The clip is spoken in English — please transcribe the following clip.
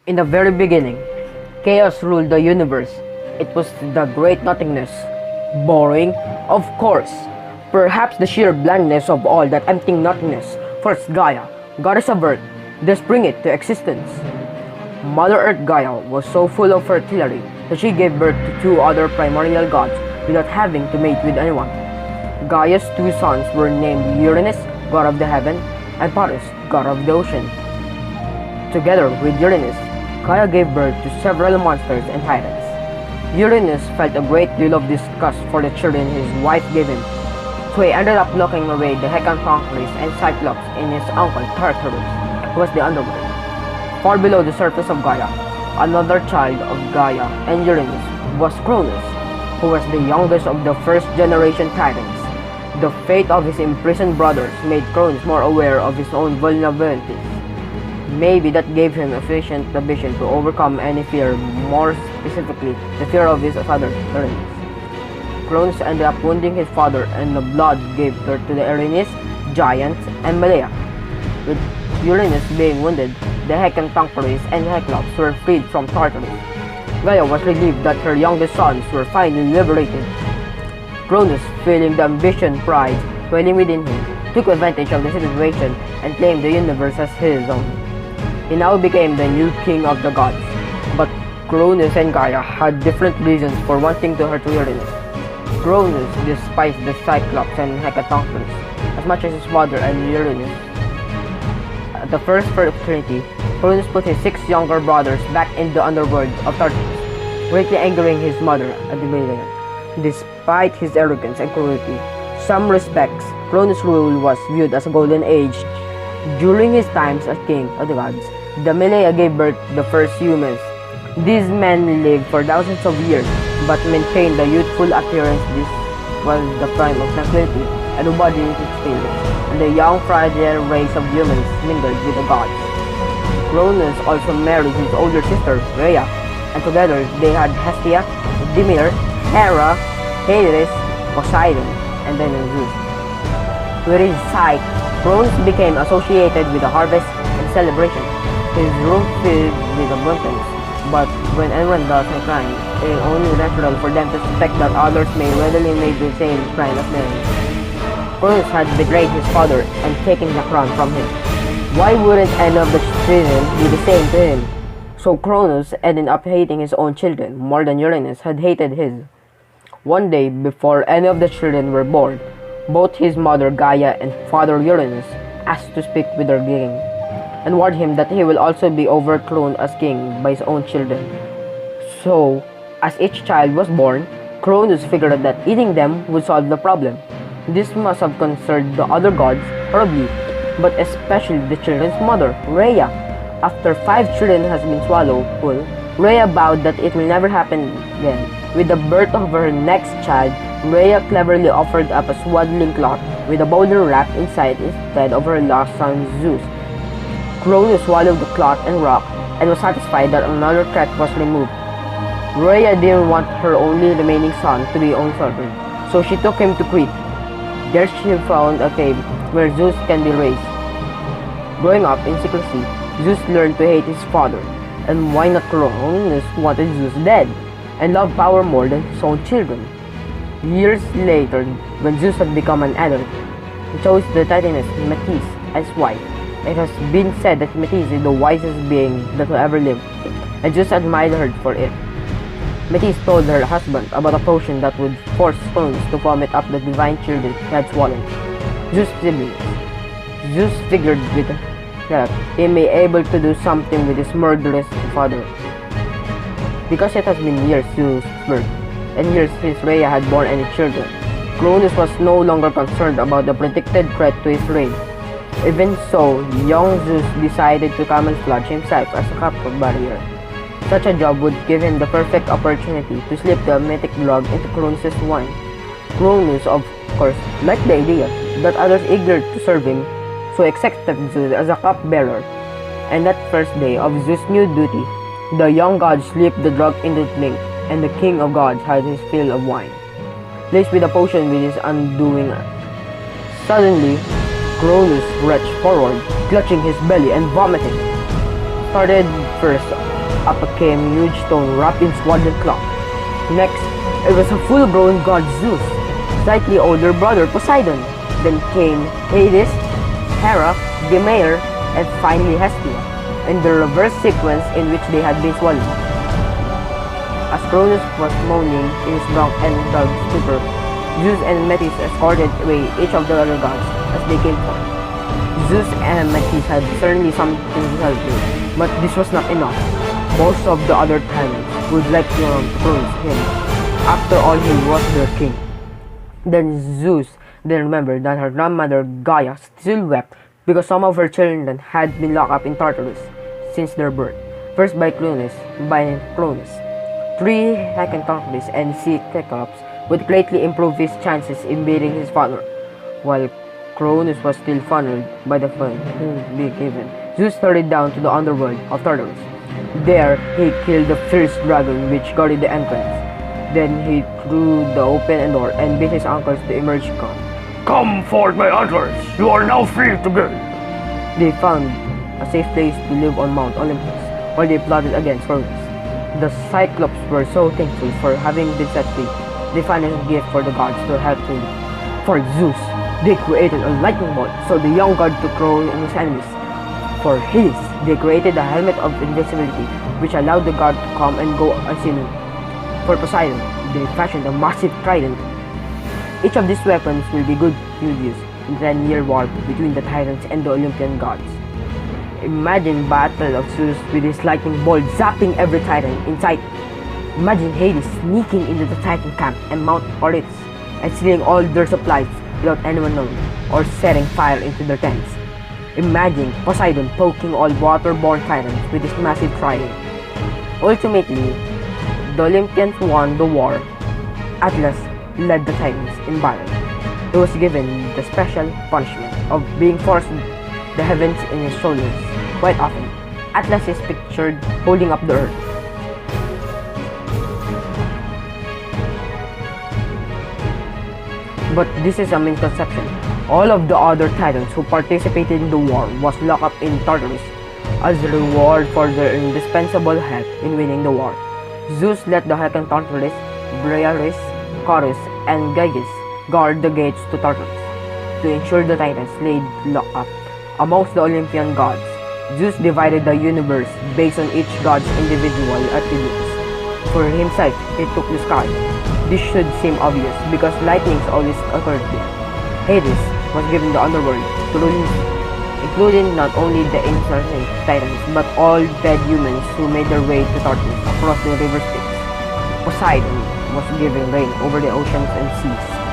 In the very beginning, chaos ruled the universe. It was the great nothingness. Boring? Of course. Perhaps the sheer blandness of all that empty nothingness. First Gaia, goddess of earth, thus bring it to existence. Mother Earth Gaia was so full of fertility that she gave birth to two other primordial gods without having to mate with anyone. Gaia's two sons were named Uranus, god of the heaven, and Paris, god of the ocean. Together with Uranus, Gaia gave birth to several monsters and titans. Uranus felt a great deal of disgust for the children his wife gave him, so he ended up locking away the Hecatonchires and Cyclops in his uncle Tartarus, who was the underworld. Far below the surface of Gaia, another child of Gaia and Uranus was Cronus, who was the youngest of the first generation titans. The fate of his imprisoned brothers made Cronus more aware of his own vulnerabilities. Maybe that gave him sufficient vision to overcome any fear, more specifically, the fear of his father, Uranus. Cronus ended up wounding his father, and the blood gave birth to the Erinyes, Giants, and Malea. With Uranus being wounded, the Hecatonchires and Cyclops were freed from Tartarus. Gaia was relieved that her youngest sons were finally liberated. Cronus, feeling the ambition, pride swelling within him, took advantage of the situation and claimed the universe as his own. He now became the new king of the gods, but Cronus and Gaia had different reasons for wanting to hurt Uranus. Cronus despised the Cyclops and Hecatonchires as much as his father and Uranus. At the first opportunity, Cronus put his 6 younger brothers back in the underworld of Tartarus, greatly angering his mother, Admelia. Despite his arrogance and cruelty, some respects, Cronus' rule was viewed as a golden age. During his times as king of the gods, the Malea gave birth to the first humans. These men lived for thousands of years, but maintained a youthful appearance. This was the prime of tranquility, and nobody in its feelings, and the young fragile race of humans mingled with the gods. Cronus also married his older sister, Rhea, and together they had Hestia, Demeter, Hera, Hades, Poseidon, and then Zeus. With his sight, Cronus became associated with the harvest and celebration. His room filled with abundance, but when anyone does a crime, it is only natural for them to suspect that others may readily make the same crime as them. Cronus had betrayed his father and taken the crown from him. Why wouldn't any of the children do the same to him? So Cronus ended up hating his own children more than Uranus had hated his. One day, before any of the children were born, both his mother Gaia and father Uranus asked to speak with their king, and warned him that he will also be overthrown as king by his own children. So, as each child was born, Cronus figured that eating them would solve the problem. This must have concerned the other gods horribly, but especially the children's mother, Rhea. After 5 children has been swallowed whole, Rhea vowed that it will never happen again. With the birth of her next child, Rhea cleverly offered up a swaddling cloth with a boulder wrapped inside instead of her lost son Zeus. Cronus swallowed the cloth and rock, and was satisfied that another threat was removed. Rhea didn't want her only remaining son to be uncertain, so she took him to Crete. There she found a cave where Zeus can be raised. Growing up in secrecy, Zeus learned to hate his father, and why not Cronus wanted Zeus dead, and loved power more than his own children. Years later, when Zeus had become an adult, he chose the Titaness Metis as wife. It has been said that Metis is the wisest being that will ever live, and Zeus admired her for it. Metis told her husband about a potion that would force Cronus to vomit up the divine children he had swallowed, Zeus' siblings. Zeus figured with that he may be able to do something with his murderous father. Because it has been years since birth, and years since Rhea had born any children, Cronus was no longer concerned about the predicted threat to his reign. Even so, young Zeus decided to camouflage himself as a cupbearer. Such a job would give him the perfect opportunity to slip the mythic drug into Cronus' wine. Cronus, of course, liked the idea that others eager to serve him, so accepted Zeus as a cupbearer. And that first day of Zeus' new duty, the young god slipped the drug into the drink, and the king of gods had his fill of wine, laced with a potion with his undoing. Suddenly, Cronus reached forward, clutching his belly and vomiting. Started first Up came a huge stone wrapped in swaddling cloth. Next, it was a full-grown god Zeus, slightly older brother Poseidon. Then came Hades, Hera, Demeter, and finally Hestia, in the reverse sequence in which they had been swallowed. As Cronus was moaning in his drunk and drugged stupor, Zeus and Metis escorted away each of the other gods as they came forth. Zeus and Metis had certainly something to celebrate, but this was not enough. Most of the other tyrants would like to Cronus him. After all, he was their king. Then Zeus then remembered that her grandmother Gaia still wept because some of her children had been locked up in Tartarus since their birth. First by Cronus. 3 Lycanthropes and sea Cyclops would greatly improve his chances in beating his father. While Cronus was still funneled by the fun being given, Zeus hurried down to the underworld of Tartarus. There, he killed the fierce dragon which guarded the entrance. Then he threw the open door and bid his uncles to emerge. Come forth, my uncles! You are now free to go! They found a safe place to live on Mount Olympus, while they plotted against Cronus. The Cyclops were so thankful for having been set free. They found a gift for the gods to help him. For Zeus, they created a lightning bolt so the young god could throw in his enemies. For Hades, they created a helmet of invincibility which allowed the god to come and go unseen. For Poseidon, they fashioned a massive trident. Each of these weapons will be good to use in the 10-year war between the Titans and the Olympian gods. Imagine battle of Zeus with his lightning bolt zapping every Titan in sight. Imagine Hades sneaking into the Titan camp and Mount Olympus and stealing all their supplies without anyone knowing, or setting fire into their tents. Imagine Poseidon poking all water-borne Titans with his massive trident. Ultimately, the Olympians won the war. Atlas led the Titans in battle. He was given the special punishment of being forced the heavens in his shoulders. Quite often, Atlas is pictured holding up the earth. But this is a misconception. All of the other Titans who participated in the war was locked up in Tartarus as a reward for their indispensable help in winning the war. Zeus let the Lycanthropes, Briareus, Chorus, and Gyges guard the gates to Tartarus to ensure the Titans laid locked up. Amongst the Olympian gods, Zeus divided the universe based on each god's individual attributes. For himself, he took the sky. This should seem obvious because lightnings always occurred there. Hades was given the underworld, including not only the incarnate Titans but all dead humans who made their way to Tartarus across the river Styx. Poseidon was given reign over the oceans and seas.